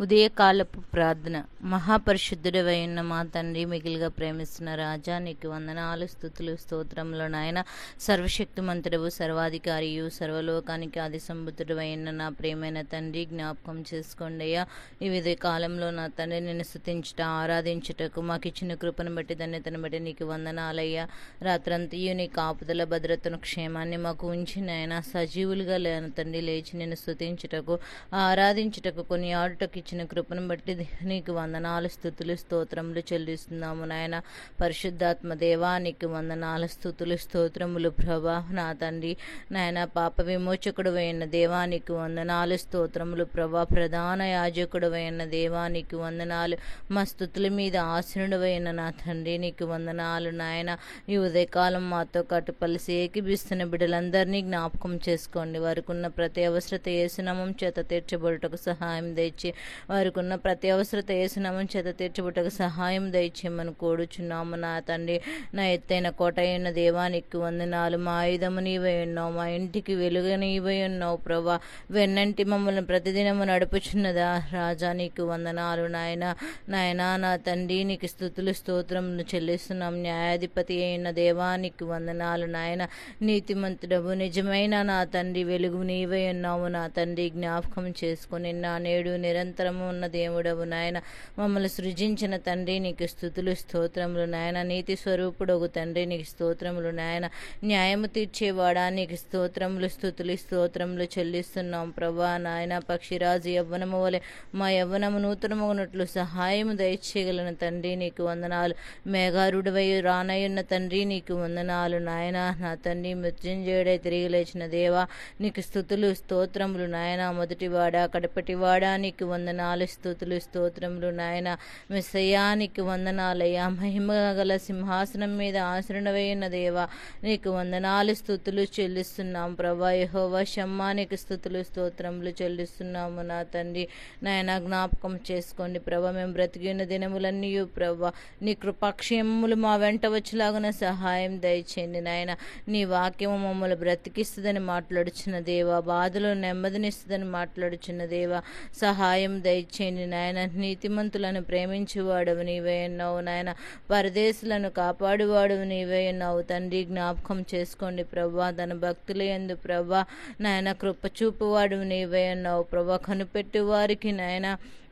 ఉదయకాలపు ప్రార్థన. మహాపరిశుద్ధుడవైన మా తండ్రి, మిగిలిగా ప్రేమిస్తున్న రాజా, నీకు వందనాలు, స్తుతులు, స్తోత్రములు నాయన. సర్వశక్తిమంతుడవు, సర్వాధికారియు, సర్వలోకానికి ఆది సంబుద్ధుడవైన నా ప్రియమైన తండ్రి, జ్ఞాపకం చేసుకోండి అయ్యా. ఈ విధ కాలంలో నా తండ్రి నిన్ను స్తుతించుట, ఆరాధించుటకు మాకు ఇచ్చిన కృపను బట్టి, ధన్యతను బట్టి నీకు వందనాలయ్యా. రాత్రంతయు నీ కాపుదల, భద్రతను, క్షేమాన్ని మాకు ఉంచి నాయన సజీవులుగా లేని తండ్రి లేచి నిన్ను స్తుతించుటకు, ఆరాధించుటకు, కొన్ని ఆడుటకు ఇచ్చిన కృపను బట్టి నీకు వందనాలు, స్తుతులు, స్తోత్రములు చెల్లిస్తున్నాము నాయన. పరిశుద్ధాత్మ దేవా, నీకు వందనాలు, స్తుతులు, స్తోత్రములు ప్రభా. నా తండ్రి నాయన, పాప విమోచకుడు అయిన దేవా, నీకు వందనాలు, స్తోత్రములు ప్రభా. ప్రధాన యాజకుడు అయిన దేవా, నీకు వందనాలు. మా స్తుతుల మీద ఆసనుడవైన నా తండ్రి, నీకు వందనాలు నాయన. ఈ ఉదయకాలం మాతో కట్టుపలిసి ఏకీభిస్తున్న బిడ్డలందరినీ జ్ఞాపకం చేసుకోండి. వారికి ఉన్న ప్రతి అవసరత యేసునామం చేత తీర్చబడుటకు సహాయం దయచి, వారికి ఉన్న ప్రతి అవసరత యేసునామం చేత తీర్చబడుటకు సహాయం దయచేయమని కోరుచున్నాము నా తండ్రి. నా ఎత్తైన కోట అయిన దేవా, నీకు వందనాలు. మా ఆయుధము నీవై ఉన్నావు, మా ఇంటికి వెలుగు నీవై ఉన్నావు ప్రభా. వెన్నంటి మమ్మల్ని ప్రతిదినము నడుపుచున్నదా రాజా, నీకు వందనాలు నాయన. నాయనా నా తండ్రి, నీకు స్తుతులు, స్తోత్రములు చెల్లిస్తున్నాం. న్యాయాధిపతి అయిన దేవా, నీకు వందనాలు నాయన. నీతిమంతుడవు, నిజమైన నా తండ్రి, వెలుగు నీవై ఉన్నావు నా తండ్రి. జ్ఞాపకం చేసుకుని నా నేడు నిరంతరము ఉన్న దేవుడవు నాయన. మమ్మల్ని సృజించిన తండ్రి, నీకు స్తుతులు, స్తోత్రములు నాయన. నీతి స్వరూపుడవు తండ్రి, నీకు స్తోత్రములు నాయన. న్యాయము తీర్చేవాడా, నీకు స్తోత్రములు, స్తుతులు, స్తోత్రములు చెల్లిస్తున్నాం ప్రభా నాయన. పక్షిరాజు యవ్వనము వలె మా యవ్వనము నూతనమగునట్లు సహాయము దయచేయగలను తండ్రి, నీకు వందనాలు. మేఘారుడవై రానయున్న తండ్రి, నీకు వందనాలు నాయన. నా తండ్రి, మృత్యుంజయుడై తిరిగి లేచిన దేవా, నీకు స్తుతులు, స్తోత్రములు నాయన. మొదటివాడా, కడపటివాడా, నీకు వందనాలు, స్తుతులు, స్తోత్రములు నాయన. మెస్సయ్యా, నీకు వందనాలయ్యా. మహిమ గల సింహాసనం మీద ఆసరణమైన దేవా, నీకు వందనాలు, స్తుతులు చెల్లిస్తున్నాం ప్రభా. యెహోవా షమ్మా, నీకు స్తుతులు, స్తోత్రములు చెల్లిస్తున్నాము నా తండ్రి. నాయన జ్ఞాపకం చేసుకోండి ప్రభా. మేము బ్రతికిన దినములన్నీ ప్రభా, నీ కృపాక్షేమములు మా వెంట వచ్చేలాగున సహాయం దయచేయండి నాయన. నీ వాక్యము మమ్మల్ని బ్రతికిస్తుందని మాట్లాడుచున్న దేవా, బాధలో నెమ్మదినిస్తుందని మాట్లాడుచున్న దేవా, సహాయం దయచేయండి నాయన. నీతిమంతులను ప్రేమించేవాడవు నీవే ఉన్నావు నాయన. పరదేశులను కాపాడువాడవు నీవే ఉన్నావు తండ్రి. జ్ఞాపకం చేసుకోండి ప్రభా. తన భక్తుల యందు ప్రభా నాయన కృప చూపువాడు నీవే ఉన్నావు ప్రభా. కనిపెట్టు వారికి నాయన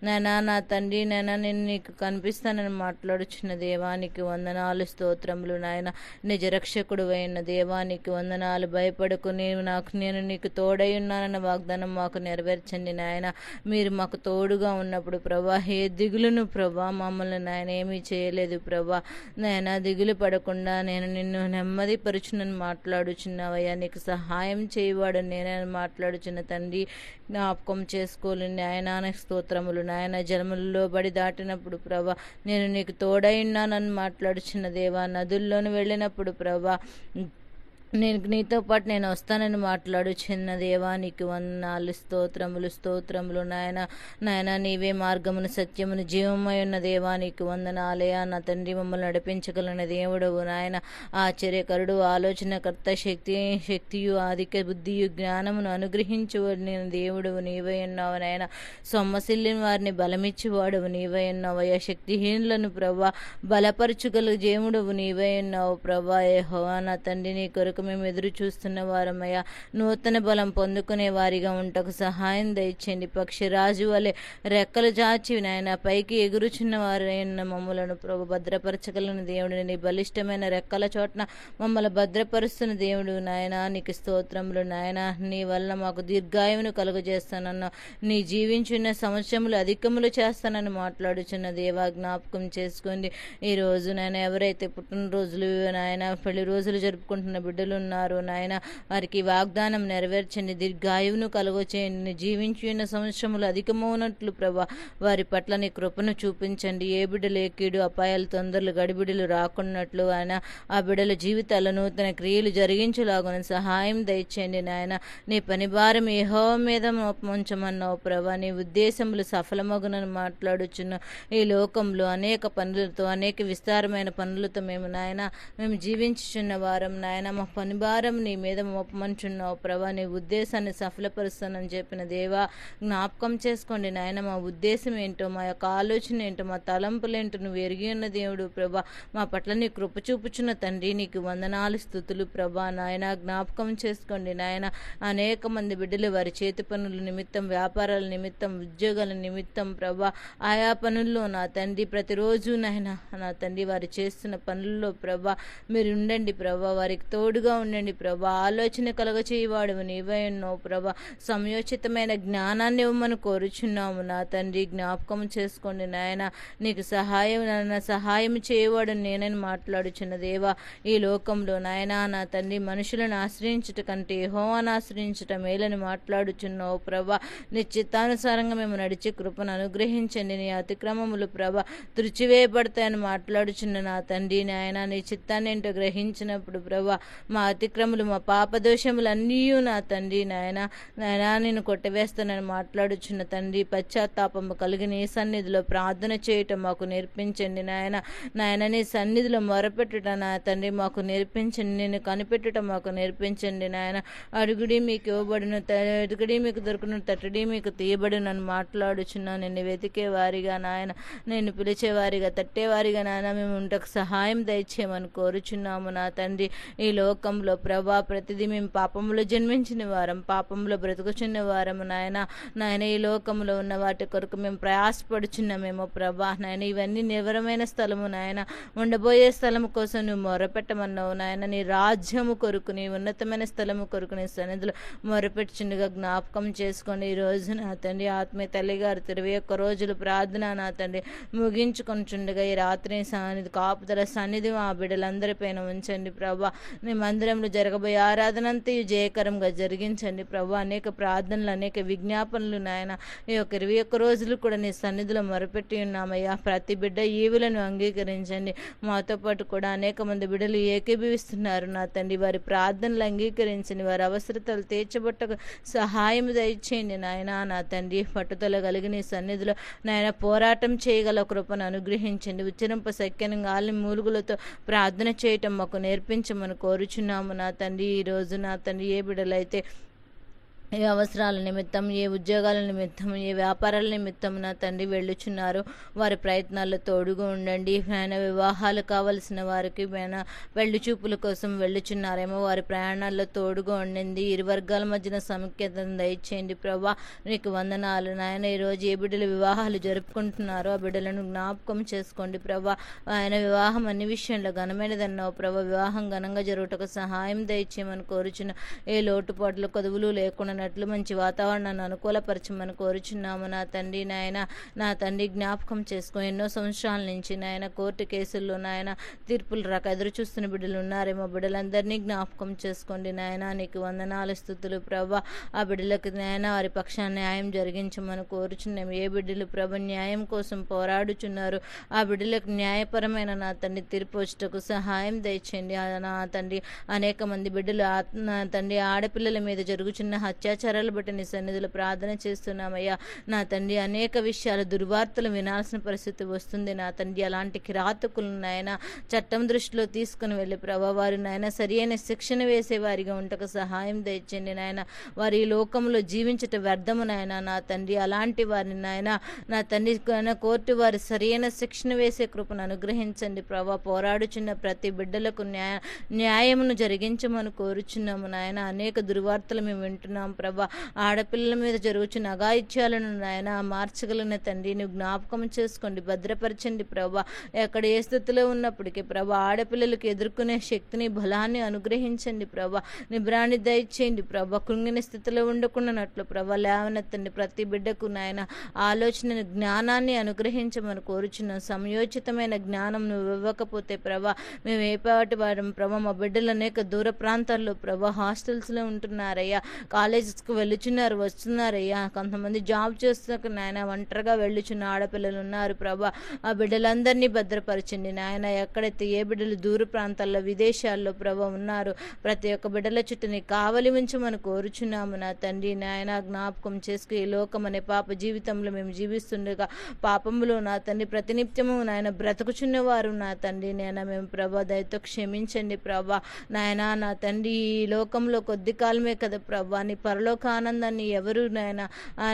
నాయనా నా తండ్రి, నాయన నేను నీకు కనిపిస్తానని మాట్లాడుచున్న దేవానికి వందనాలు, స్తోత్రములు నాయన. నిజరక్షకుడు అయిన దేవానికి వందనాలు. భయపడకు, నేను నీకు తోడై ఉన్నానన్న వాగ్దానం మాకు నెరవేర్చండి నాయన. మీరు మాకు తోడుగా ఉన్నప్పుడు ప్రభా, ఏ దిగులును ప్రభా మమ్మల్ని నాయన ఏమీ చేయలేదు ప్రభా. నాయన దిగులు పడకుండా నేను నిన్ను నెమ్మది పరుచునని మాట్లాడుచున్నావయ్యా. నీకు సహాయం చేయవాడు నేనని మాట్లాడుచున్న తండ్రి, జ్ఞాపకం చేసుకోలేని నాయన స్తోత్రములు నాయన. జలములలో బడి దాటినప్పుడు ప్రభా, నేను నీకు తోడైన్నానని మాట్లాడుచున్న దేవా. నదుల్లోని వెళ్ళినప్పుడు ప్రభా, నేను నీతో పాటు నేను వస్తానని మాట్లాడు చిన్న దేవా, నీకు వందనాలు, స్తోత్రములు, స్తోత్రములు నాయన. నాయన నీవే మార్గమును, సత్యమును, జీవమై ఉన్న దేవా, నీకు వందనాలయా. నా తండ్రి, మమ్మల్ని నడిపించగలిగిన దేవుడవు నాయన. ఆశ్చర్యకరుడు, ఆలోచనకర్త, శక్తియు, ఆధిక బుద్ధియు, జ్ఞానమును అనుగ్రహించువాడు దేవుడవు నీవై ఉన్నావు నాయన. సొమ్మసిల్లిన వారిని బలమిచ్చేవాడవు నీవై ఉన్నావయ్యా. శక్తిహీనులను ప్రభా బలపరచుగల దేవుడవు నీవై ఉన్నావు ప్రభా. యెహోవా నా తండ్రి, నీ కొరకు మేము ఎదురు చూస్తున్న వారమయ్యా. నూతన బలం పొందుకునే వారిగా ఉంటకు సహాయం దయచేయండి. పక్షిరాజు వలె రెక్కలు చాచి నాయన పైకి ఎగురుచున్న వారైన మమ్మలను ప్రభు భద్రపరచగలను దేవుడు. నీ బలిష్టమైన రెక్కల చోట్న మమ్మల్ని భద్రపరుస్తున్న దేవుడు నాయన, నీకు స్తోత్రములు నాయన. నీ వల్ల మాకు దీర్ఘాయువును కలుగజేస్తానన్న, నీ జీవించున్న సంవత్సరములు అధికములు చేస్తానని మాట్లాడుచున్న దేవా, జ్ఞాపకం చేసుకోండి. ఈ రోజు నాయన ఎవరైతే పుట్టినరోజులు నాయన పెళ్లి రోజులు జరుపుకుంటున్న బిడ్డలు ఉన్నారు నాయన, వారికి వాగ్దానం నెరవేర్చండి. దీర్ఘాయువును కలుగచేయండి. జీవించి ఉన్న సంవత్సరములు అధికమవునట్లు ప్రభా వారి పట్ల నీ కృపను చూపించండి. ఏ బిడ్డలు ఏ కీడు అపాయాలు తొందరలు గడిబిడలు రాకున్నట్లు ఆయన ఆ బిడ్డల జీవితాల్లో నూతన క్రియలు జరిగించేలాగున సహాయం దయచేయండి నాయన. నీ పని భారం యెహోవా మీద ఉంచమన్నావు ప్రభా. నీ ఉద్దేశములు సఫలమగునని మాట్లాడుచున్న ఈ లోకంలో అనేక పనులతో, అనేక విస్తారమైన పనులతో మేము జీవించుచున్న వారం నాయన. మా పని భారం నీ మీద మోపమంటున్నావు ప్రభా. నీ ఉద్దేశాన్ని సఫలపరుస్తానని చెప్పిన దేవా, జ్ఞాపకం చేసుకోండి నాయన. మా ఉద్దేశం ఏంటో, మా యొక్క ఆలోచన ఏంటో, మా తలంపులేంటో నువ్వు ఎరిగి ఉన్న దేవుడు ప్రభా. మా పట్ల నీ కృప చూపుచున్న తండ్రి, నీకు వందనాలు స్తుతులు ప్రభా. నాయన జ్ఞాపకం చేసుకోండి నాయన. అనేక మంది బిడ్డలు వారి చేతి పనుల నిమిత్తం, వ్యాపారాల నిమిత్తం, ఉద్యోగాల నిమిత్తం ప్రభా, ఆయా పనుల్లో నా తండ్రి ప్రతిరోజు నాయన నా తండ్రి వారు చేస్తున్న పనుల్లో ప్రభా మీరు ఉండండి ప్రభా. వారికి తోడుగా ఉండండి ప్రభా. ఆలోచన కలగచేయవాడు నీవే ఉన్నావు ప్రభా. సమయోచితమైన జ్ఞానాన్ని ఇవ్వమని కోరుచున్నాము నా తండ్రి. జ్ఞాపకం చేసుకోండి నాయన. నీకు సహాయం చేయవాడు నేనని మాట్లాడుచున్న దేవా. ఈ లోకంలో నాయన నా తండ్రి మనుషులను ఆశ్రయించుట కంటే యెహోవాను ఆశ్రయించుట మేలని మాట్లాడుచున్నావు ప్రభా. నీ చిత్తానుసారంగా మేము నడిచే కృపను అనుగ్రహించండి. నీ అతిక్రమములు ప్రభా తుడిచివేయబడతాయని మాట్లాడుచున్న నా తండ్రి నాయన. నీ చిత్తాన్ని ఏంటో గ్రహించినప్పుడు ప్రభా మా అతిక్రములు, మా పాపదోషములు అన్నీ నా తండ్రి నాయన నేను కొట్టివేస్తానని మాట్లాడుచున్న తండ్రి. పశ్చాత్తాపము కలిగి నీ సన్నిధిలో ప్రార్థన చేయటం మాకు నేర్పించండి నాయన. నీ సన్నిధిలో మొరపెట్టుట నా తండ్రి మాకు నేర్పించండి. నేను కనిపెట్టుట మాకు నేర్పించండి నాయన. అడుగుడి మీకు ఇవ్వబడును, అడుగుడి మీకు దొరుకును, తట్టుడి మీకు తీయబడునని మాట్లాడుచున్నా. నిన్ను వెతికే వారిగా నాయన, నేను పిలిచేవారిగా, తట్టేవారిగా నాయన మేము ఉంటకు సహాయం దయచేయమని కోరుచున్నాము నా తండ్రి. ఈ లోకంలో ప్రభా ప్రతిదీ మేము పాపంలో జన్మించిన వారం, పాపంలో బ్రతుకుచున్న వారము నాయన. ఈ లోకంలో ఉన్న వాటి కొరకు మేము ప్రయాసపడుచున్నామేమో ప్రభా నాయన. ఇవన్నీ నివరమైన స్థలము నాయన. ఉండబోయే స్థలము కోసం నువ్వు మొరపెట్టమన్నావు నాయన. నీ రాజ్యము కొరకు, నీ ఉన్నతమైన స్థలము కొరకు నీ సన్నిధిలో మొరపెట్టుచుండగా జ్ఞాపకం చేసుకోండి. ఈ రోజు నా తండ్రి ఆత్మీయ తల్లి గారు 21 రోజులు ప్రార్థన నా తండ్రి ముగించుకొనిచుండగా ఈ రాత్రి కాపుదల సన్నిధి మా బిడ్డలందరిపైన ఉంచండి ప్రభా. నీ మందిరంలో జరగబోయే ఆరాధనంతయు జయకరంగా జరిగించండి ప్రభా. అనేక ప్రార్థనలు, అనేక విజ్ఞాపనలు నాయన ఈ యొక్క 21 రోజులు కూడా నీ సన్నిధిలో మొరపెట్టి ఉన్నామయ్యా. ప్రతి బిడ్డ ఈవులను అంగీకరించండి. మాతో పాటు కూడా అనేక మంది బిడ్డలు ఏకీభవిస్తున్నారు నా తండ్రి. వారి ప్రార్థనలు అంగీకరించండి. వారి అవసరతలు తీర్చబట్టకు సహాయం దయచేయండి నాయన నా తండ్రి. పట్టుదల కలిగి నీ సన్నిధిలో నాయన పోరాటం చేయగల కృపను అనుగ్రహించండి. ఉచ్చరింప సఖ్యను గాలి మూలుగులతో ప్రార్థన చేయటం మాకు నేర్పించమని కోరుచున్నాము నా తండ్రి. ఈరోజు నా తండ్రి ఏ బిడ్డలైతే ఏ అవసరాల నిమిత్తం, ఏ ఉద్యోగాల నిమిత్తం, ఏ వ్యాపారాల నిమిత్తం నా తండ్రి వెళ్ళుచున్నారు, వారి ప్రయత్నాల్లో తోడుగా ఉండండి. వివాహాలు కావలసిన వారికి పెళ్లి చూపుల కోసం వెళ్ళుచున్నారేమో, వారి ప్రయాణాల్లో తోడుగా ఉండండి. ఇరు వర్గాల మధ్యన సమైక్యతను దయచేయండి ప్రభా. నీకు వందనాలు నాయన. ఈరోజు ఏ బిడ్డలు వివాహాలు జరుపుకుంటున్నారో ఆ బిడ్డలను జ్ఞాపకం చేసుకోండి ప్రభా. వివాహం అన్ని విషయంలో ఘనమైనదన్నావు ప్రభా. వివాహం ఘనంగా జరుగుటకు సహాయం దయచేయమని కోరుచున్న. ఏ లోటుపాట్లు కొదువులు లేకుండా మంచి వాతావరణాన్ని అనుకూలపరచమని కోరుచున్నాము నా తండ్రి నాయన. నా తండ్రి జ్ఞాపకం చేసుకో. ఎన్నో సంవత్సరాల నుంచి నాయన కోర్టు కేసుల్లో నాయన తీర్పులు రాక ఎదురు చూస్తున్న బిడ్డలు ఉన్నారేమో, బిడ్డలందరినీ జ్ఞాపకం చేసుకోండి నాయన. నీకు వందనాలు స్తుతులు ప్రభా. ఆ బిడ్డలకు నాయన వారి పక్షాన్ని న్యాయం జరిగించమని కోరుచున్నాము. ఏ బిడ్డలు ప్రభ న్యాయం కోసం పోరాడుచున్నారు ఆ బిడ్డలకు న్యాయపరమైన నా తండ్రి తీర్పు వచ్చటకు సహాయం దయచేయండి నా తండ్రి. అనేక మంది బిడ్డలు నా తండ్రి ఆడపిల్లల మీద జరుగుచున్న అత్యాచారాలు బట్టి నీ సన్నిధిలో ప్రార్థన చేస్తున్నామయ్యా నా తండ్రి. అనేక విషయాలు, దుర్వార్తలు వినాల్సిన పరిస్థితి వస్తుంది నా తండ్రి. అలాంటి కిరాతకులను నాయన చట్టం దృష్టిలో తీసుకుని వెళ్ళి ప్రభా వారి నాయన సరి అయిన శిక్షణ వేసేవారిగా ఉంటకు సహాయం దయచండి నాయన. వారి ఈ లోకంలో జీవించట వ్యర్థము నాయన నా తండ్రి. అలాంటి వారిని నాయన నా తండ్రి కోర్టు వారి సరి అయిన శిక్షణ వేసే కృపను అనుగ్రహించండి ప్రభా. పోరాడుచున్న ప్రతి బిడ్డలకు న్యాయమును జరిగించమని కోరుచున్నాము నాయన. అనేక దుర్వార్తలు మేము వింటున్నాం ప్రభా. ఆడపిల్లల మీద జరుగుతున్న అఘాయిత్యాలను నాయన మార్చగలిగిన తండ్రి నువ్వు జ్ఞాపకం చేసుకోండి, భద్రపరచండి ప్రభా. ఎక్కడ ఏ స్థితిలో ఉన్నప్పటికీ ప్రభా ఆడపిల్లలకు ఎదుర్కొనే శక్తిని, బలాన్ని అనుగ్రహించండి ప్రభా. నిబ్రాన్ని దయచేయండి ప్రభా. కృంగిన స్థితిలో ఉండకుండానట్లు ప్రభా లేవనెత్తండి. ప్రతి బిడ్డకు నాయన ఆలోచన, జ్ఞానాన్ని అనుగ్రహించమని కోరుచున్నాం. సమయోచితమైన జ్ఞానం నువ్వు ఇవ్వకపోతే ప్రభా మేము ఏపాటి వారం ప్రభా. మా బిడ్డలు అనేక దూర ప్రాంతాల్లో ప్రభా హాస్టల్స్లో ఉంటున్నారయ్యా, కాలేజ్ కాలేజెస్కి వెళ్ళుచున్నారు, వస్తున్నారయ్యా. కొంతమంది జాబ్ చేస్తున్న నాయన ఒంటరిగా వెళ్ళుచున్న ఆడపిల్లలు ఉన్నారు ప్రభా. ఆ బిడ్డలందరినీ భద్రపరచండి నాయన. ఎక్కడైతే ఏ బిడ్డలు దూర ప్రాంతాల్లో విదేశాల్లో ప్రభా ఉన్నారు, ప్రతి ఒక్క బిడ్డల చుట్టూ నీ కావలి ఉంచమని కోరుచున్నాము నా తండ్రి నాయన. జ్ఞాపకం చేసుకు ఈ లోకం అనే పాప జీవితంలో మేము జీవిస్తుండగా పాపములో నా తండ్రి ప్రతినిత్యము నాయన బ్రతుకుచున్నవారు నా తండ్రి నాయన. మేము ప్రభా దయతో క్షమించండి ప్రభా నాయన. నా తండ్రి ఈ లోకంలో కొద్ది కాలమే కదా ప్రభా, నీ పరలోక ఆనందాన్ని ఎవరు నాయన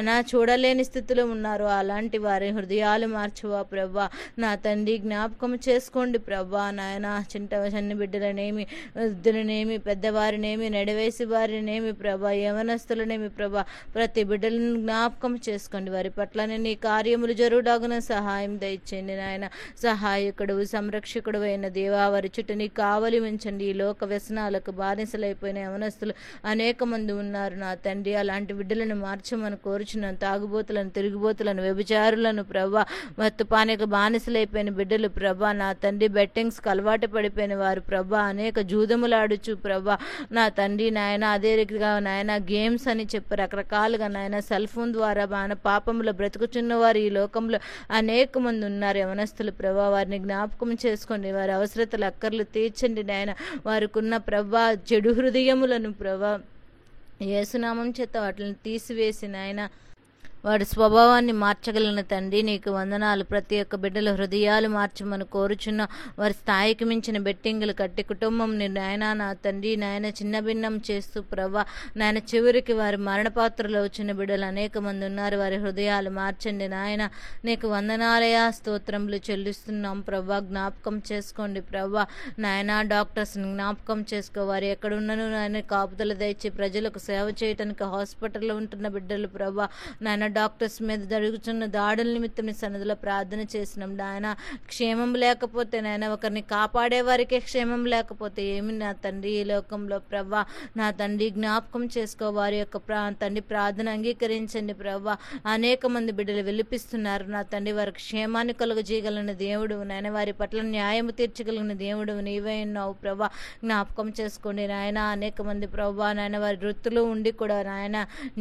నా చూడలేని స్థితిలో ఉన్నారు. అలాంటి వారి హృదయాలు మార్చువా ప్రభా నా తండ్రి. జ్ఞాపకం చేసుకోండి ప్రభా నాయన. చిన్న బిడ్డలనేమి, వృద్ధులనేమి, పెద్దవారినేమి, నడివేసి వారినేమి ప్రభా, యవనస్తులనేమి ప్రభా, ప్రతి బిడ్డలను జ్ఞాపకం చేసుకోండి. వారి పట్లనే నీ కార్యములు జరుగుడాగున సహాయం దయచేయండి నాయన. సహాయకుడు సంరక్షకుడు అయిన దేవా, వారి చుట్టూ నీ కావలి ఉంచండి. ఈ లోక వ్యసనాలకు బానిసలైపోయిన యవనస్తులు అనేక మంది ఉన్నారు నా తండ్రి. అలాంటి బిడ్డలను మార్చమని కోరుచున్నాను. తాగుబోతులను, తిరుగుబోతులను, వ్యభిచారులను ప్రభా, మత్తుపానీకి బానిసలైపోయిన బిడ్డలు ప్రభా నా తండ్రి, బెట్టింగ్స్కి అలవాటు పడిపోయిన వారు ప్రభా, అనేక జూదములాడుచు ప్రభా నా తండ్రి నాయన. అదే రీతిగా నాయన గేమ్స్ అని చెప్పి రకరకాలుగా నాయన సెల్ ఫోన్ ద్వారా మన పాపంలో బ్రతుకుచున్న వారు ఈ లోకంలో అనేక మంది ఉన్నారు యవనస్తులు ప్రభా. వారిని జ్ఞాపకం చేసుకోండి. వారి అవసరతలు అక్కర్లు తీర్చండి నాయన. వారికి ఉన్న ప్రభా చెడు హృదయములను ప్రభా యేసునామం చేత వాటిని తీసివేసి నాయన వాడి స్వభావాన్ని మార్చగలిగిన తండ్రి నీకు వందనాలు. ప్రతి ఒక్క బిడ్డల హృదయాలు మార్చమని కోరుచున్న వారి స్థాయికి మించిన బెట్టింగులు కట్టి కుటుంబం నాయన నా తండ్రి నాయన చిన్న భిన్నం చేస్తూ ప్రభా నాయన చివరికి వారి మరణపాత్రలో వచ్చిన బిడ్డలు అనేక మంది ఉన్నారు. వారి హృదయాలు మార్చండి నాయన. నీకు వందనాలయ స్తోత్రములు చెల్లిస్తున్నాం ప్రభా. జ్ఞాపకం చేసుకోండి ప్రభా నాయన. డాక్టర్స్ని జ్ఞాపకం చేసుకో. వారు ఎక్కడున్నను నాయన కాపుదల దయచి ప్రజలకు సేవ చేయడానికి హాస్పిటల్లో ఉంటున్న బిడ్డలు ప్రభా నాయన, డాక్టర్స్ మీద జరుగుతున్న దాడుల నిమిత్తం సన్నిధిలో ప్రార్థన చేసినాం నాయన. క్షేమం లేకపోతే నాయన, ఒకరిని కాపాడే వారికే క్షేమం లేకపోతే ఏమి నా తండ్రి ఈ లోకంలో ప్రభా నా తండ్రి. జ్ఞాపకం చేసుకో. వారి యొక్క తండ్రి ప్రార్థన అంగీకరించండి ప్రభా. అనేక మంది బిడ్డలు విలిపిస్తున్నారు నా తండ్రి. వారికి క్షేమాన్ని కలుగజేయగలిగిన దేవుడు నాయన. వారి పట్ల న్యాయం తీర్చగలిగిన దేవుడు నీవే ఉన్నావు ప్రభా. జ్ఞాపకం చేసుకోండి నాయన. అనేక మంది ప్రభా నాయన వారి వృత్తిలో ఉండి కూడా నాయన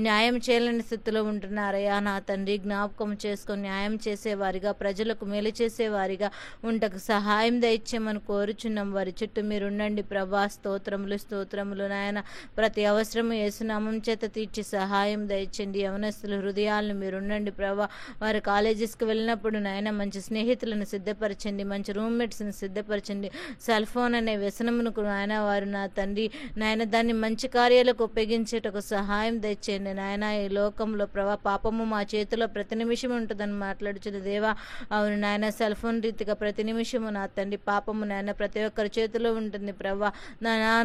న్యాయం చేయలేని స్థితిలో ఉంటున్నారు నా తండ్రి. జ్ఞాపకం చేసుకొని న్యాయం చేసేవారిగా, ప్రజలకు మేలు చేసేవారిగా ఉంటకు సహాయం దయచేయమని కోరుచున్నాం. వారి చుట్టూ మీరు ఉండండి ప్రభా. స్తోత్రములు స్తోత్రములు నాయన. ప్రతి అవసరము యేసునామం చేత తీర్చి సహాయం దయచండి. యవనస్తుల హృదయాలను మీరు ఉండండి ప్రభా. వారి కాలేజెస్కి వెళ్ళినప్పుడు నాయన మంచి స్నేహితులను సిద్ధపరచండి, మంచి రూమ్మేట్స్ని సిద్ధపరచండి. సెల్ ఫోన్ అనే వ్యసనమునకు నాయన వారు నా తండ్రి నాయన దాన్ని మంచి కార్యాలకు ఉపయోగించేటకు సహాయం దయచేయండి నాయన. ఈ లోకంలో ప్రభా పాపము మా చేతిలో ప్రతి నిమిషం ఉంటుందని మాట్లాడుచున్న దేవా. అవును నాయన. సెల్ ఫోన్ రీతిగా ప్రతి నిమిషము నా తండ్రి పాపము నాయన ప్రతి ఒక్కరి చేతిలో ఉంటుంది ప్రభా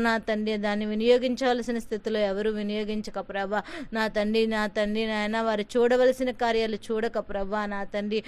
నా తండ్రి. దాన్ని వినియోగించాల్సిన స్థితిలో ఎవరు వినియోగించక ప్రభా నా తండ్రి నాయన. వారు చూడవలసిన కార్యాలు చూడక ప్రభా నా తండ్రి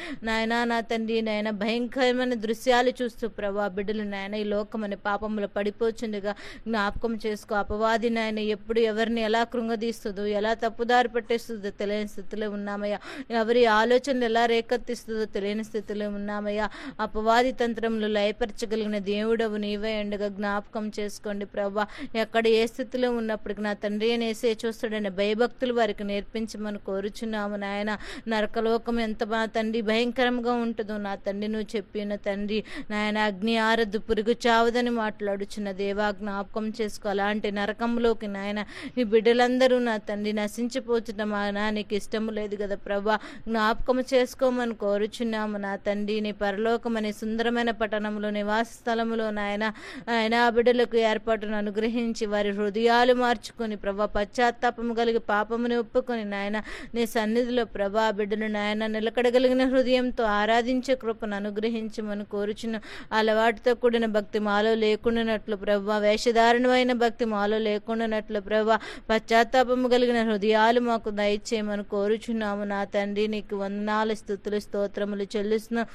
నా తండ్రి నాయన. భయంకరమైన దృశ్యాలు చూస్తూ ప్రభా బిడ్డలు నాయన ఈ లోకమని పాపములు పడిపోచుండగా జ్ఞాపకం చేసుకో. అపవాది నాయన ఎప్పుడు ఎవరిని ఎలా కృంగదీస్తుందో, ఎలా తప్పుదారి పట్టేస్తుందో తెలియని స్థితిలో ఉన్నామయ్యా. ఎవరి ఆలోచనలు ఎలా రేకెత్తిస్తుందో తెలియని స్థితిలో ఉన్నామయ్యా. అపవాది తంత్రములు లయపరచగలిగిన దేవుడవు నీవే ఉండగా జ్ఞాపకం చేసుకోండి ప్రభా. ఎక్కడ ఏ స్థితిలో ఉన్నప్పటికీ నా తండ్రి అనేసే చూస్తాడని భయభక్తులు వారికి నేర్పించమని కోరుచున్నాము నాయన. నరకలోకం ఎంత మా తండ్రి భయంకరంగా ఉంటుందో నా తండ్రి నువ్వు చెప్పిన తండ్రి నాయన. అగ్ని ఆరద్దు, పురుగు చావదని మాట్లాడుచున్న దేవా. జ్ఞాపకం చేసుకో. అలాంటి నరకంలోకి నాయన ఈ బిడ్డలందరూ నా తండ్రి నశించిపోతున్న మా నీకు ఇష్టము లేదు కదా ప్రభా. జ్ఞాపకం చేసుకోమని కోరుచున్నాము నా తండ్రి. నీ పరలోకమనే సుందరమైన పట్టణంలో నివాస స్థలములో నాయన ఆయన ఆ బిడ్డలకు ఏర్పాటును అనుగ్రహించి వారి హృదయాలు మార్చుకొని ప్రభా పశ్చాత్తాపము కలిగి పాపముని ఒప్పుకొని నాయన నీ సన్నిధిలో ప్రభా బిడ్డను నాయన నిలకడగలిగిన హృదయంతో ఆరాధించే కృపను అనుగ్రహించమని కోరుచున్న. అలవాటుతో కూడిన భక్తి మాలో లేకుండానట్లు ప్రభా, వేషధారణమైన భక్తి మాలో లేకుండానట్లు ప్రభా పశ్చాత్తాపము కలిగిన హృదయాలు మాకు దయచేయమని కోరుచున్నాము నా తండ్రి. నీకు వందనాలు స్తుతులు స్తోత్రములు చెల్లిస్తున్నాం.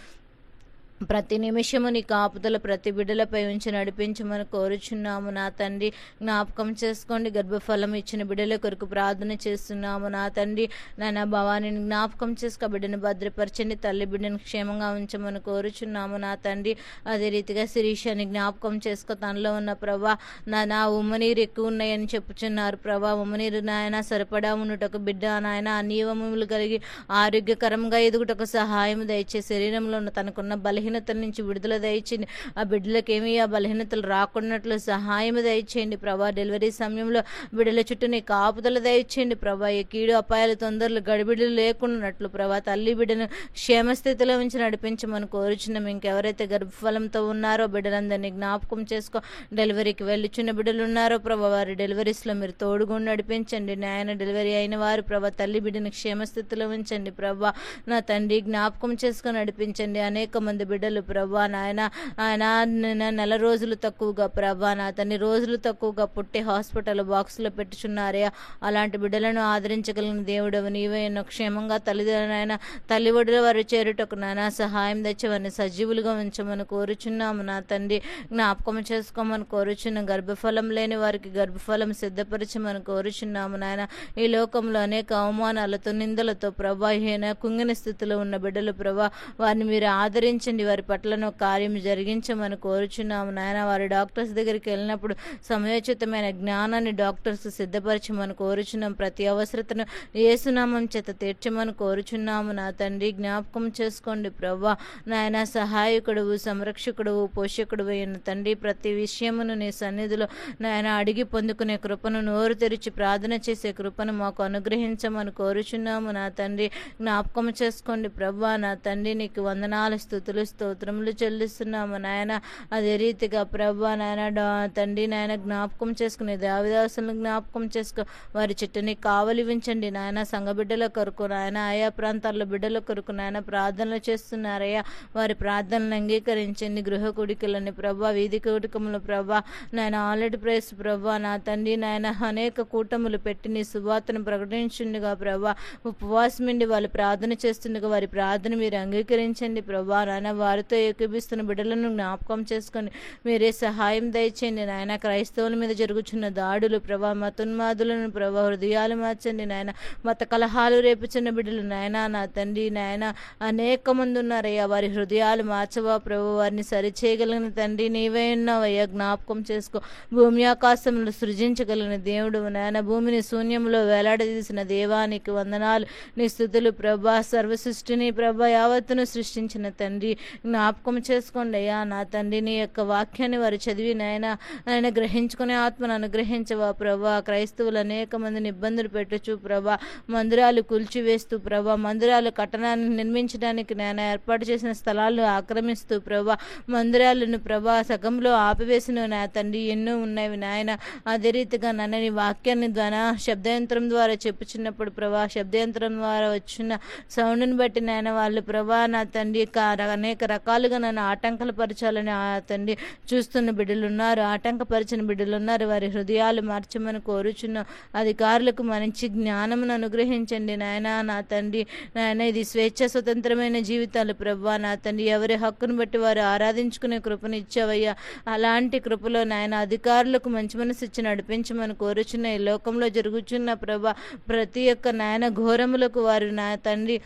ప్రతి నిమిషము నీ కాపుదల ప్రతి బిడ్డలపై ఉంచి నడిపించమని కోరుచున్నాము నా తండ్రి. జ్ఞాపకం చేసుకోండి. గర్భఫలం ఇచ్చిన బిడ్డల కొరకు ప్రార్థన చేస్తున్నాము నా తండ్రి. నాయన భవానిని జ్ఞాపకం చేసుకో, బిడ్డను భద్రపరచండి. తల్లి బిడ్డను క్షేమంగా ఉంచమని కోరుచున్నాము నా తండ్రి. అదే రీతిగా శిరీషని జ్ఞాపకం చేసుకో. తనలో ఉన్న ప్రభా నా ఉమ్మనీరు ఎక్కువ ఉన్నాయని చెప్పుచున్నారు ప్రభా. ఉమ్మనీరు నాయన సరిపడా ఉన్నటకు బిడ్డ నాయన నియమములు కలిగి ఆరోగ్యకరంగా ఎదుగుటకు సహాయం దయచే. శరీరంలో ఉన్న తనకున్న బలహీనతల నుంచి విడుదల దయచేయండి. ఆ బిడ్డలకేమీ ఆ బలహీనతలు రాకున్నట్లు సహాయం దయచేయండి ప్రభా. డెలివరీ సమయంలో బిడ్డల చుట్టూ నీ కాపుదల దయచేయండి ప్రభా. ఈ కీడు అపాయాలు తొందరలు గడిబిడలు లేకున్నట్లు ప్రభా. తల్లి బిడ్డను క్షేమస్థితిలో ఉంచి నడిపించమని కోరుచున్నాం. ఇంకెవరైతే గర్భఫలంతో ఉన్నారో బిడ్డలందరినీ జ్ఞాపకం చేసుకో. డెలివరీకి వెళ్ళుచున్న బిడ్డలు ఉన్నారో ప్రభా, వారి డెలివరీస్లో మీరు తోడుగా నడిపించండి నాయన. డెలివరీ అయిన వారు ప్రభా తల్లి బిడ్డను క్షేమస్థితిలో ఉంచండి ప్రభా. నా తండ్రి జ్ఞాపకం చేసుకొని నడిపించండి. అనేక మంది బిడ్డలు ప్రభా నాయన నెల రోజులు తక్కువగా ప్రభా నా తన్ని రోజులు తక్కువగా పుట్టి హాస్పిటల్ బాక్స్లో పెట్టుచున్నారే. అలాంటి బిడ్డలను ఆదరించగలిగిన దేవుడవు నీవే. క్షేమంగా తల్లి ఒడిలో వారు చేరుటకు నాయన సహాయం తెచ్చవని సజీవులుగా ఉంచమని కోరుచున్నాము నా తండ్రి. జ్ఞాపకం చేసుకోమని కోరుచున్న గర్భఫలం లేని వారికి గర్భఫలం సిద్ధపరచమని కోరుచున్నాము నాయన. ఈ లోకంలో అనేక అవమానాలతో నిందలతో ప్రభా కుంగిన స్థితిలో ఉన్న బిడ్డలు ప్రభా వారిని మీరు ఆదరించండి. వారి పట్లను కార్యం జరిగించమని కోరుచున్నాము నాయన. వారి డాక్టర్స్ దగ్గరికి వెళ్ళినప్పుడు సమయోచితమైన జ్ఞానాన్ని డాక్టర్స్ సిద్ధపరచమని కోరుచున్నాం. ప్రతి అవసరతను యేసునామం చేత తీర్చమని కోరుచున్నాము నా తండ్రి. జ్ఞాపకం చేసుకోండి ప్రభా నాయన. సహాయకుడువు, సంరక్షకుడువు, పోషకుడువు అయిన తండ్రి. ప్రతి విషయమును నీ సన్నిధిలో నాయన అడిగి పొందుకునే కృపను, నోరు తెరిచి ప్రార్థన చేసే కృపను మాకు అనుగ్రహించమని కోరుచున్నాము నా తండ్రి. జ్ఞాపకం చేసుకోండి ప్రభా నా తండ్రి. నీకు వందనాలు, స్తుతులు, స్తోత్రములు చెల్లిస్తున్నాము నాయన. అదే రీతిగా ప్రభా నాయన తండ్రి నాయన జ్ఞాపకం చేసుకునే దేవదాసులను జ్ఞాపకం చేసుకో. వారి చుట్టూని కావలి ఉంచండి నాయన. సంఘ బిడ్డల కొరకు నాయన, ఆయా ప్రాంతాల్లో బిడ్డల కొరకు నాయన ప్రార్థనలు చేస్తున్నారయ్యా. వారి ప్రార్థనలు అంగీకరించండి. గృహ కూడికలని ప్రభా, వీధి కూడికములు ప్రభా నాయన, ఆల్రెడీ ప్రైస్ ప్రభా నా తండ్రి నాయన. అనేక కూటములు పెట్టి నీ సువార్తను ప్రకటించుండగా ప్రభా ఉపవాసమండి వాళ్ళు ప్రార్థన చేస్తుండగా వారి ప్రార్థన మీరు అంగీకరించండి ప్రభా నాయన. వారితో ఏకీపిస్తున్న బిడ్డలను జ్ఞాపకం చేసుకొని మీరే సహాయం దయచేయండి నాయన. క్రైస్తవుల మీద జరుగుతున్న దాడులు ప్రభా, మతోన్మాదులను ప్రభా హృదయాలు మార్చండి నాయన. మత కలహాలు రేపుచున్న బిడ్డలు నాయన నా తండ్రి నాయన అనేక మంది ఉన్నారయ్యా. వారి హృదయాలు మార్చవా ప్రభు, వారిని సరిచేయగలిగిన తండ్రి నీవే ఉన్నావయ్యా. జ్ఞాపకం చేసుకో. భూమి ఆకాశంలో సృజించగలిగిన దేవుడు నాయన. భూమిని శూన్యంలో వేలాడదీసిన దేవానికి వందనాలు, నీ స్తుతులు ప్రభా. సర్వ సృష్టిని ప్రభా యావత్తును సృష్టించిన తండ్రి జ్ఞాపకం చేసుకోండి అయ్యా నా తండ్రి. నీ యొక్క వాక్యాన్ని వారు చదివి నాయన గ్రహించుకునే ఆత్మను అనుగ్రహించవా ప్రభా. క్రైస్తవులు అనేక మందిని ఇబ్బందులు పెట్టచ్చు ప్రభా. మందిరాలు కూల్చివేస్తూ ప్రభా, మందిరాలు కట్టడాన్ని నిర్మించడానికి నాయన ఏర్పాటు చేసిన స్థలాలను ఆక్రమిస్తూ ప్రభా, మందిరాలను ప్రభా సగంలో ఆపివేసిన నా తండ్రి ఎన్నో ఉన్నవి నాయన. అదే రీతిగా నన్ను నీ వాక్యాన్ని శబ్దయంత్రం ద్వారా చెప్పుచున్నప్పుడు ప్రభా, శబ్దయంత్రం ద్వారా వచ్చిన సౌండ్ని బట్టి నాయన వాళ్ళు ప్రభా నా తండ్రి అనేక రకాలుగా నన్ను ఆటంకాలు పరచాలని ఆ తండ్రి చూస్తున్న బిడ్డలు ఉన్నారు, ఆటంకపరిచిన బిడ్డలు ఉన్నారు. వారి హృదయాలు మార్చమని కోరుచున్న అధికారులకు మంచి జ్ఞానమును అనుగ్రహించండి నాయన నా తండ్రి నాయన. ఇది స్వేచ్ఛ స్వతంత్రమైన జీవితాలు ప్రభా నా తండ్రి. ఎవరి హక్కును బట్టి వారు ఆరాధించుకునే కృపను ఇచ్చావయ్యా. అలాంటి కృపలో నాయన అధికారులకు మంచి మనసు ఇచ్చి నడిపించమని కోరుచున్న ఈ లోకంలో జరుగుచున్న ప్రభా ప్రతి ఒక్క నాయన ఘోరములకు వారు నా తండ్రి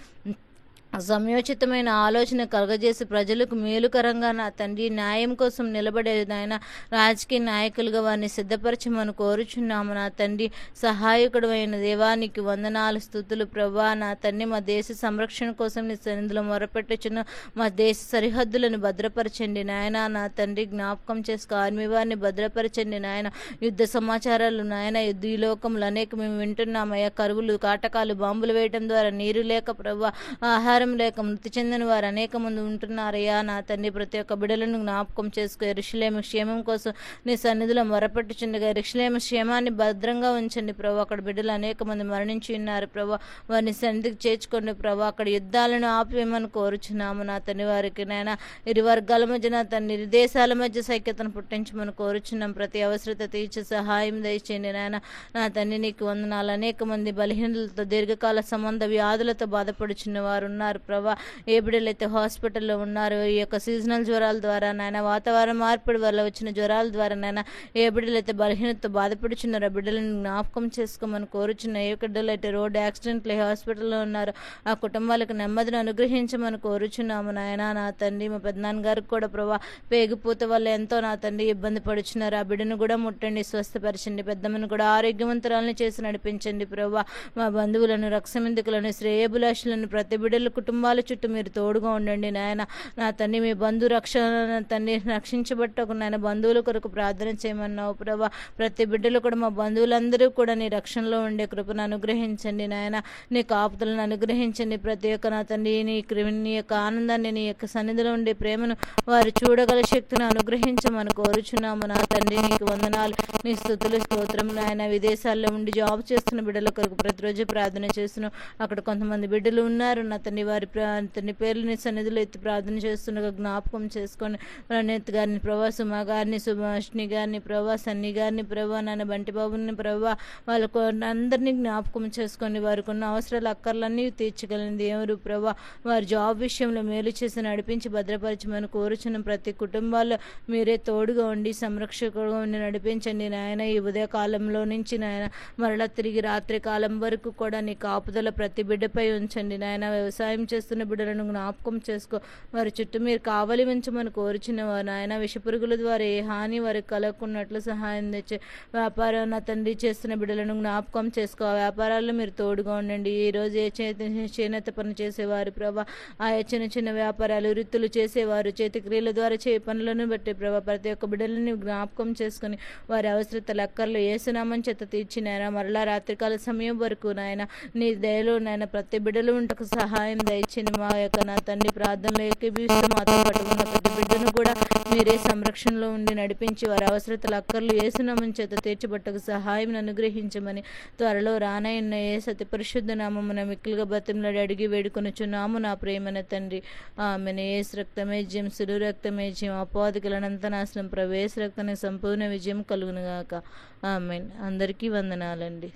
సమయోచితమైన ఆలోచన కలగజేసి ప్రజలకు మేలుకరంగా నా తండ్రి న్యాయం కోసం నిలబడే నాయన రాజకీయ నాయకులుగా వారిని సిద్ధపరచమని కోరుచున్నాము నా తండ్రి. సహాయకుడు అయిన దేవానికి వందనాలు, స్తుతులు ప్రభా నా తండ్రి. మా దేశ సంరక్షణ కోసం నీ సన్నిధిలో మొరపెట్టుచున్న మా దేశ సరిహద్దులను భద్రపరచండి నాయన నా తండ్రి. జ్ఞాపకం చేసుకో. ఆర్మీ వారిని భద్రపరచండి నాయన. యుద్ధ సమాచారాలు నాయన ఈ లోకంలో అనేక మేము వింటున్నామయ్యా. కరువులు, కాటకాలు, బాంబులు వేయటం ద్వారా నీరు లేక ప్రభా, ఆహారం లేక మృతి చెందిన వారు అనేక మంది ఉంటున్నారయ్యా నా తండ్రి. ప్రతి ఒక్క బిడ్డలను జ్ఞాపకం చేసుకో. యెరూషలేము క్షేమం కోసం నీ సన్నిధిలో మొరపెట్టుచుండగా యెరూషలేము క్షేమాన్ని భద్రంగా ఉంచండి ప్రభా. అక్కడ బిడ్డలు అనేక మంది మరణించి ఉన్నారు ప్రభా, వారిని సన్నిధికి చేర్చుకోండి ప్రభా. అక్కడ యుద్ధాలను ఆపివేయమని కోరుచున్నాము నా తండ్రి. వారికి నాయన ఇరు వర్గాల మధ్య నా తండ్రి, ఇరు దేశాల మధ్య సైక్యతను పుట్టించమని కోరుచున్నాం. ప్రతి అవసరత తీర్చి సహాయం దయచేయండి నాయన నా తండ్రి. నీకు వందనాలు. అనేక మంది బలహీనతలతో దీర్ఘకాల సంబంధ వ్యాధులతో బాధపడుచున్న వారు ఉన్నారు ఉన్నారు ప్రభా. ఏ బిడ్డలైతే హాస్పిటల్లో ఉన్నారో ఈ యొక్క సీజనల్ జ్వరాల ద్వారా నాయన, వాతావరణ మార్పిడి వల్ల వచ్చిన జ్వరాల ద్వారా నాయన, ఏ బిడ్డలైతే బలహీనతతో బాధపడుచున్నారో ఆ బిడ్డలను జ్ఞాపకం చేసుకోమని కోరుచున్న, ఏ బిడ్డలైతే రోడ్డు యాక్సిడెంట్లు హాస్పిటల్లో ఉన్నారో ఆ కుటుంబాలకు నెమ్మదిని అనుగ్రహించమని కోరుచున్నాము నాయన. నా తండ్రి మా పెద్దనాన్న గారికి కూడా ప్రభా పేగిపోత వల్ల ఎంతో నా తండ్రి ఇబ్బంది పడుచున్నారు. ఆ బిడ్డను కూడా ముట్టండి, స్వస్థపరచండి. పెద్దమ్మను కూడా ఆరోగ్యవంతురాలను చేసి నడిపించండి ప్రభా. మా బంధువులను, రక్షమిందుకులను, శ్రేయభిలాషులను ప్రతి బిడ్డల కుటుంబాల చుట్టూ మీరు తోడుగా ఉండండి నాయన. నా తండ్రి మీ బంధు రక్షణ తండ్రి రక్షించబట్టకు నాయన బంధువుల కొరకు ప్రార్థన చేయమన్నావు ప్రభా. ప్రతి బిడ్డలు కూడా మా బంధువులందరూ కూడా నీ రక్షణలో ఉండే కృపను అనుగ్రహించండి నాయన. నీ కాపుదలను అనుగ్రహించండి. ప్రతి ఒక్క నా తండ్రి నీ యొక్క ఆనందాన్ని, నీ యొక్క సన్నిధిలో ఉండే ప్రేమను వారు చూడగల శక్తిని అనుగ్రహించమని కోరుచున్నాము నా తండ్రి. నీకు వందనాలు, నీ స్తుతులు, స్తోత్రం నాయన. విదేశాల్లో ఉండి జాబ్ చేస్తున్న బిడ్డల కొరకు ప్రతిరోజు ప్రార్థన చేస్తున్నాం. అక్కడ కొంతమంది బిడ్డలు ఉన్నారు నా తండ్రి, వారి తండ్రి పేర్లు నీ సన్నిధిలో ఎత్తి ప్రార్థన చేస్తుండగా జ్ఞాపకం చేసుకొని ప్రణీత్ గారిని ప్రభా, సుమా గారిని, సుభాష్ని గారిని ప్రభా, సన్ని గారిని ప్రభా, నాన్న బంటిబాబుని ప్రభా, వాళ్ళకు అందరినీ జ్ఞాపకం చేసుకొని వారికి ఉన్న అవసరాలు అక్కర్లన్నీ తీర్చగలిగిన దేవుడు ప్రభా. వారి జాబ్ విషయంలో మేలు చేసి నడిపించి భద్రపరచమని కోరుచున్న ప్రతి కుటుంబాల్లో మీరే తోడుగా ఉండి సంరక్షకుడుగా ఉండి నడిపించండి నాయన. ఈ ఉదయకాలంలో నుంచి నాయన మరలా తిరిగి రాత్రి కాలం వరకు కూడా నీ కాపుదల ప్రతి బిడ్డపై ఉంచండి నాయన. వ్యవసాయం చేస్తున్న బిడ్డలను జ్ఞాపకం చేసుకో, వారి చుట్టూ మీరు కావలి ఉంచమని కోరుచున్న వారు నాయన. విషపురుగుల ద్వారా ఏ హాని వారికి కలగకున్నట్లు సహాయం తెచ్చే వ్యాపారం నా తండ్రి చేస్తున్న బిడ్డలను జ్ఞాపకం చేసుకో. ఆ వ్యాపారాల్లో మీరు తోడుగా ఉండండి. ఈ రోజు ఏ చేనేత పని చేసేవారు ప్రభా, ఆయా చిన్న చిన్న వ్యాపారాలు, వృత్తులు చేసేవారు, చేతి క్రియల ద్వారా పనులను బట్టి ప్రభా, ప్రతి ఒక్క బిడ్డలని జ్ఞాపకం చేసుకుని వారి అవసరతలు అక్కర్లు ఏసునామం చేత తీర్చినాయన. మరలా రాత్రికాల సమయం వరకు నాయన నీ దయలో నాయన ప్రతి బిడ్డలు ఉంటకు సహాయం దయచింది. మా యొక్క నా తండ్రి ప్రార్థనలో ఏకీభవిస్తూ మాతో పట్టుకున్న ప్రతి బిడ్డను కూడా మీరే సంరక్షణలో ఉండి నడిపించి వారి అవసరతలు అక్కర్లు ఏసునామం చేత తీర్చబట్టకు సహాయం అనుగ్రహించమని త్వరలో రానయ్యున్న ఏ సతి పరిశుద్ధ నామమున మిక్కులుగా బతిమలాడి అడిగి వేడుకొనుచున్నాము నా ప్రేమన తండ్రి. ఆమెను ఏసు రక్తమే జయం, సుడు రక్తమే జయం, అపాధికలనంత నాశనం, ప్రవేశ రక్తానికి సంపూర్ణ విజయం కలుగునుగాక. ఆమెన్. అందరికీ వందనాలండి.